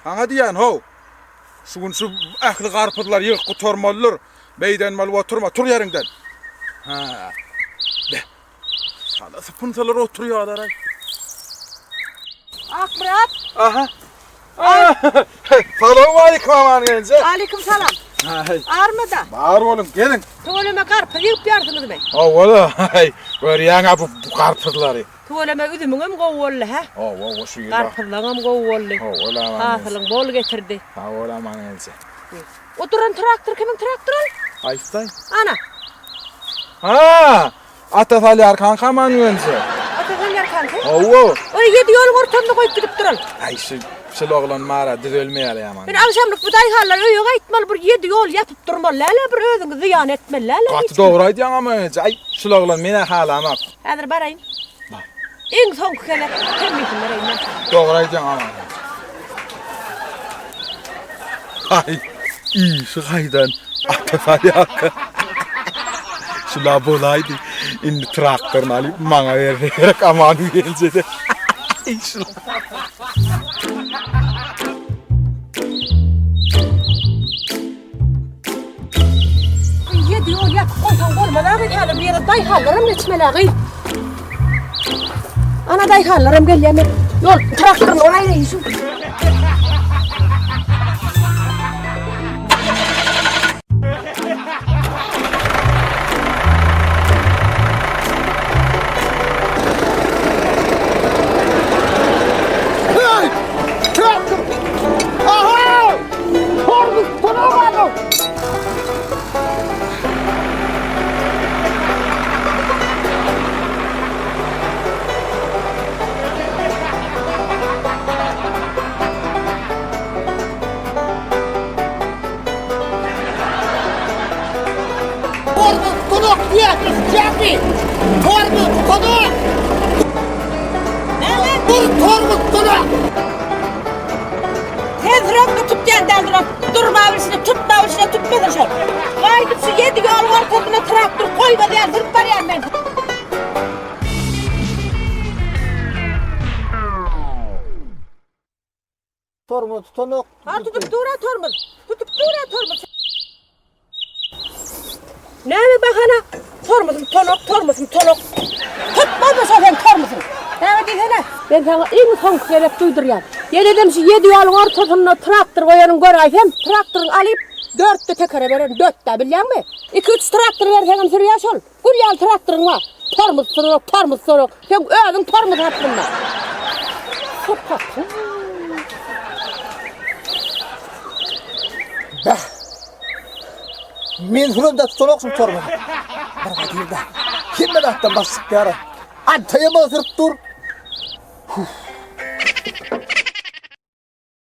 Haňa diýen ho. Şugun şu ähli garpyzlar ýyk gutormalylar. Beýdenmeli oturma, tur ýeriňden. Ha. De. Şala sıpınsalar oturýarlar ay. Akmurat. Aha. Salamu aleykum aman gençler. Aleyküm selam. Armada. Bağır oğlum gelin. Tuvaleme karpuz yiyip yardınız bey. Oğlum görýäňa bu garpyzlary. Tuvaleme üdümüňem gowuly ha. O şu ýyla. Karpuzlaňam gowuly. Oğlum aman. Asylyň bol getirdi. Oğlum aman gençler. Oturan traktör kimin traktory? Aýstay. Ana. Ha! Atasali arkan kaman gençler. Atagan yer kanka. Oo. O 7 ýol ortamda goýup gidip duran. Ay şu oğlan mara düzelmeýär ýaman. Ben akşamlyk bu daýhallar öýe gaýtmaly bir 7 ýol ýatyp durmaly. Läle bir özüňi ziýan etmeli. Läle. Gaty dogry aýdýan ama gençler. Ay şu oğlan mene halamak. Häzir baraýyn. Bar. Iň soňky kelek. Hemmikin baraýyn. Dogry aýdýan ama. Ay. İyi şu gaýdan atasali arkan. Şula bolaydı. Indi traktörünü alıp maňa bererek aman geldi. İnşallah. Yedi yol yap koysan bolmadan hali bir yere dayhallarım etmeleri. Ana dayhallarım gelýär. Yol traktörün orayla ýüşüm. Tezrak tut yandan durma birisini tutma birisini tutmadın şu. Gaydip şu 7 yol ortasına traktör koyma diye zırp var ya ben. Tormuz tonok. Ha tutup dura tormuz. Tutup dura tormuz. Ne mi bakana? Tormuzum tonok. Tutma mı sen tormuzum? Ne diyene? Ben sana en son gerek duyduryam. Yededim şu 7 yolun ortasına traktör koyanın göraysam traktörün alıp 4 de tekere veren 4 de bilýän mi? 2-3 traktör verseňem sürýär şol. Gül ýal traktörüň var. Tormuz sorok. Sen özüň tormuz hakkında. Bah. Men hurumda tonoksun tormuz. Bir gaýda. Kimme datdan başyk ýara. Antayama sırp dur.